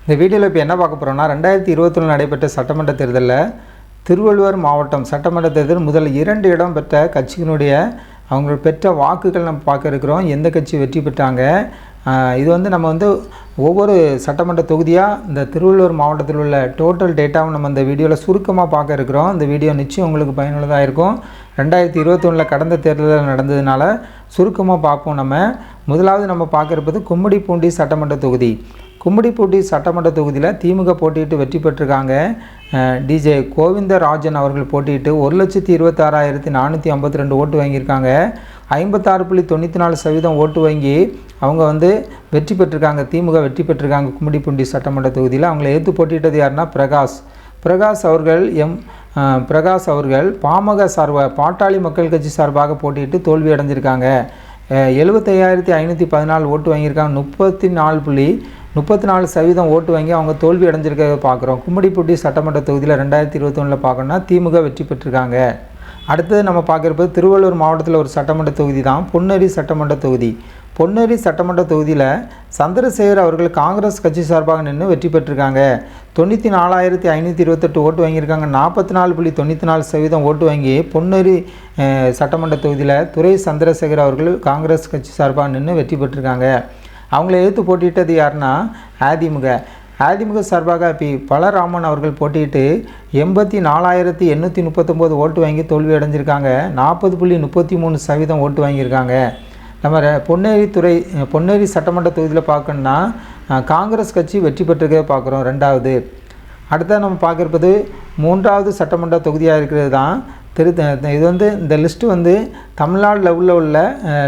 இந்த வீடியோவில் இப்போ என்ன பார்க்க போகிறோம்னா 2021 நடைபெற்ற சட்டமன்ற தேர்தலில் திருவள்ளுவர் மாவட்டம் சட்டமன்ற தேர்தல் முதல் 2 இடம் பெற்ற கட்சியினுடைய அவங்க பெற்ற வாக்குகள் நம்ம பார்க்க இருக்கிறோம். எந்த கட்சி வெற்றி பெற்றாங்க, இது நம்ம ஒவ்வொரு சட்டமன்ற தொகுதியாக இந்த திருவள்ளுவர் மாவட்டத்தில் உள்ள டோட்டல் டேட்டாவும் நம்ம இந்த வீடியோவில் சுருக்கமாக பார்க்க இருக்கிறோம். இந்த வீடியோ நிச்சயம் உங்களுக்கு பயனுள்ளதாக இருக்கும். 2021 கடந்த தேர்தலில் நடந்ததுனால சுருக்கமாக பார்ப்போம். முதலாவது நம்ம பார்க்க இருப்பது கும்மிடிப்பூண்டி சட்டமன்ற தொகுதி. கும்மிடிப்பூண்டி சட்டமன்ற தொகுதியில் திமுக போட்டியிட்டு வெற்றி பெற்றிருக்காங்க. டிஜே கோவிந்தராஜன் அவர்கள் போட்டியிட்டு 1,26,452 ஓட்டு வாங்கியிருக்காங்க. 56.94% ஓட்டு வாங்கி அவங்க வெற்றி பெற்றிருக்காங்க. திமுக வெற்றி பெற்றிருக்காங்க கும்மிடிப்பூண்டி சட்டமன்ற தொகுதியில். அவங்களை எதிர்த்து போட்டியிட்டது யாருன்னா பிரகாஷ் அவர்கள் பாமக சார்பாக பாட்டாளி மக்கள் கட்சி சார்பாக போட்டியிட்டு தோல்வி அடைஞ்சிருக்காங்க. 75,514 ஓட்டு வாங்கியிருக்காங்க. 34.34% ஓட்டு வாங்கி அவங்க தோல்வி அடைஞ்சிருக்கிறத பார்க்குறோம். கும்மிடிப்பூண்டி சட்டமன்ற தொகுதியில் 2021 பார்க்கணும்னா திமுக வெற்றி பெற்றிருக்காங்க. அடுத்தது நம்ம பார்க்குறப்பது திருவள்ளூர் மாவட்டத்தில் ஒரு சட்டமன்ற தொகுதி தான் பொன்னேரி சட்டமன்ற தொகுதி. பொன்னேரி சட்டமன்ற தொகுதியில் சந்திரசேகர் அவர்கள் காங்கிரஸ் கட்சி சார்பாக நின்று வெற்றி பெற்றிருக்காங்க. 94,528 ஓட்டு வாங்கியிருக்காங்க. 44.94% ஓட்டு வாங்கி பொன்னேரி சட்டமன்ற தொகுதியில் துரை சந்திரசேகர் அவர்கள் காங்கிரஸ் கட்சி சார்பாக நின்று வெற்றி பெற்றிருக்காங்க. அவங்கள எதிர்த்து போட்டியிட்டது யாருன்னா அதிமுக சார்பாக பலராமன் அவர்கள் போட்டியிட்டு 84,839 ஓட்டு வாங்கி தோல்வி அடைஞ்சிருக்காங்க. 40.33% ஓட்டு வாங்கியிருக்காங்க. நம்ம பொன்னேரி சட்டமன்ற தொகுதியில் பார்க்கணுன்னா காங்கிரஸ் கட்சி வெற்றி பெற்றிருக்கே பார்க்குறோம். ரெண்டாவது அடுத்தது நம்ம பார்க்குறது 3வது சட்டமன்ற தொகுதியாக இருக்கிறது தான் இது இந்த லிஸ்ட்டு தமிழ்நாடு லெவலில் உள்ள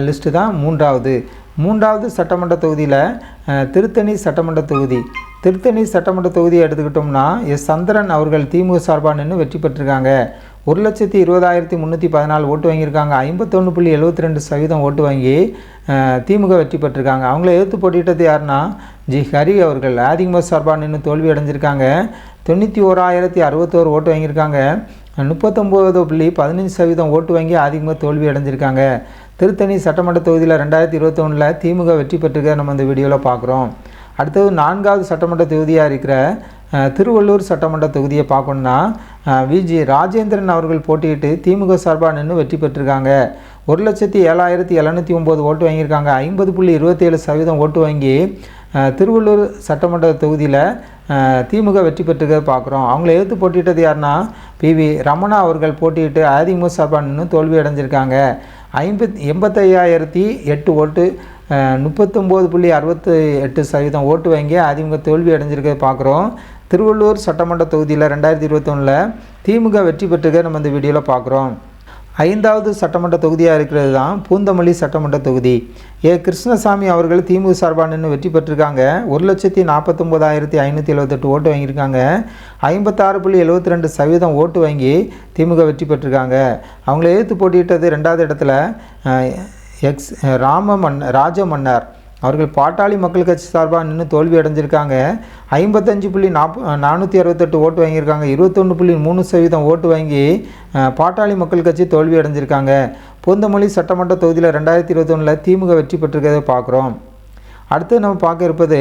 லிஸ்ட்டு தான். மூன்றாவது சட்டமன்ற தொகுதியில் திருத்தணி சட்டமன்ற தொகுதியை எடுத்துக்கிட்டோம்னா சந்திரன் அவர்கள் திமுக சார்பாக நின்று வெற்றி பெற்றிருக்காங்க. 1,20,314 ஓட்டு வாங்கியிருக்காங்க. 51.72% ஓட்டு வாங்கி திமுக வெற்றி பெற்றிருக்காங்க. அவங்கள எதிர்த்து போட்டியிட்டது யாருன்னா ஹரி அவர்கள் அதிமுக சார்பாக நின்று தோல்வி அடைஞ்சிருக்காங்க. 91,061 ஓட்டு வாங்கியிருக்காங்க. 39.15% ஓட்டு வாங்கி அதிமுக தோல்வி அடைஞ்சிருக்காங்க. திருத்தணி சட்டமன்ற தொகுதியில் 2021 திமுக வெற்றி பெற்றிருக்க நம்ம இந்த வீடியோவில் பார்க்குறோம். அடுத்தது 4வது சட்டமன்ற தொகுதியாக இருக்கிற திருவள்ளூர் சட்டமன்ற தொகுதியை பார்க்கணுன்னா விஜி ராஜேந்திரன் அவர்கள் போட்டியிட்டு திமுக சார்பாக நின்று வெற்றி பெற்றிருக்காங்க. 1,07,709 ஓட்டு வாங்கியிருக்காங்க. 50.27% ஓட்டு வாங்கி திருவள்ளூர் சட்டமன்ற தொகுதியில் திமுக வெற்றி பெற்றிருக்கிறத பார்க்குறோம். அவங்கள எதிர்த்து போட்டியிட்டது யாருன்னா PV ரமணா அவர்கள் போட்டியிட்டு அதிமுக சார்பாக நின்று தோல்வி அடைஞ்சிருக்காங்க. 85,008 ஓட்டு 39.68% ஓட்டு வாங்கி அதிமுக தோல்வி அடைஞ்சிருக்கிறத பார்க்குறோம். திருவள்ளூர் சட்டமன்ற தொகுதியில் 2021 திமுக வெற்றி பெற்றிருக்க நம்ம இந்த வீடியோவில் பார்க்குறோம். 5வது சட்டமன்ற தொகுதியாக இருக்கிறது தான் பூந்தமல்லி சட்டமன்ற தொகுதி. கிருஷ்ணசாமி அவர்கள் திமுக சார்பாக நின்று வெற்றி பெற்றிருக்காங்க. 1,49,578 ஓட்டு வாங்கியிருக்காங்க. 56.72% ஓட்டு வாங்கி திமுக வெற்றி பெற்றிருக்காங்க. அவங்கள எதிர்த்து போட்டியிட்டது 2வது இடத்துல ராஜமன்னார் அவர்கள் பாட்டாளி மக்கள் கட்சி சார்பாக நின்று தோல்வி அடைஞ்சிருக்காங்க. 55.468 ஓட்டு வாங்கியிருக்காங்க. 21.3% ஓட்டு வாங்கி பாட்டாளி மக்கள் கட்சி தோல்வி அடைஞ்சிருக்காங்க. பூந்தமல்லி சட்டமன்ற தொகுதியில் 2021 திமுக வெற்றி பெற்றிருக்கிறத பார்க்குறோம். அடுத்து நம்ம பார்க்க இருப்பது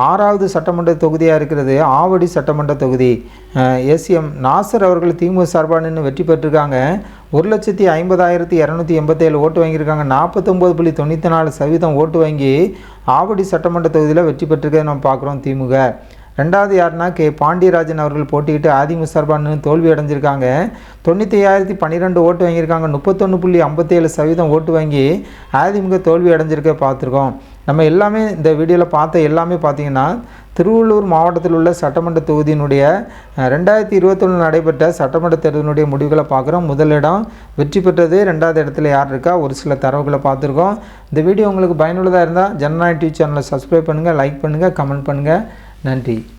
6வது சட்டமன்ற தொகுதியாக இருக்கிறது ஆவடி சட்டமன்ற தொகுதி. SM நாசர் அவர்கள் திமுக சார்பாக நின்று வெற்றி பெற்றிருக்காங்க. 1,50,287 ஓட்டு வாங்கியிருக்காங்க. 49.94% ஓட்டு வாங்கி ஆவடி சட்டமன்ற தொகுதியில் வெற்றி பெற்றிருக்கிறத நம்ம பார்க்குறோம் திமுக. 2வது யாருன்னா பாண்டியராஜன் அவர்கள் போட்டிக்கிட்டு அதிமுக சார்பாக நின்று தோல்வி அடைஞ்சிருக்காங்க. 95,012 ஓட்டு வாங்கியிருக்காங்க. 31.57% ஓட்டு வாங்கி அதிமுக தோல்வி அடைஞ்சிருக்க பார்த்துருக்கோம். நம்ம எல்லாமே இந்த வீடியோவில் பார்த்தீங்கன்னா திருவள்ளூர் மாவட்டத்தில் உள்ள சட்டமன்ற தொகுதியினுடைய 2021 நடைபெற்ற சட்டமன்ற தேர்தலினுடைய முடிவுகளை பார்க்குறோம். முதலிடம் வெற்றி பெற்றது. 2வது இடத்துல யார் இருக்கா ஒரு சில தரவுகளை பார்த்துருக்கோம். இந்த வீடியோ உங்களுக்கு பயனுள்ளதாக இருந்தால் ஜனநாயக டிவி சேனலை சப்ஸ்கிரைப் பண்ணுங்கள், லைக் பண்ணுங்கள், கமெண்ட் பண்ணுங்கள். நன்றி.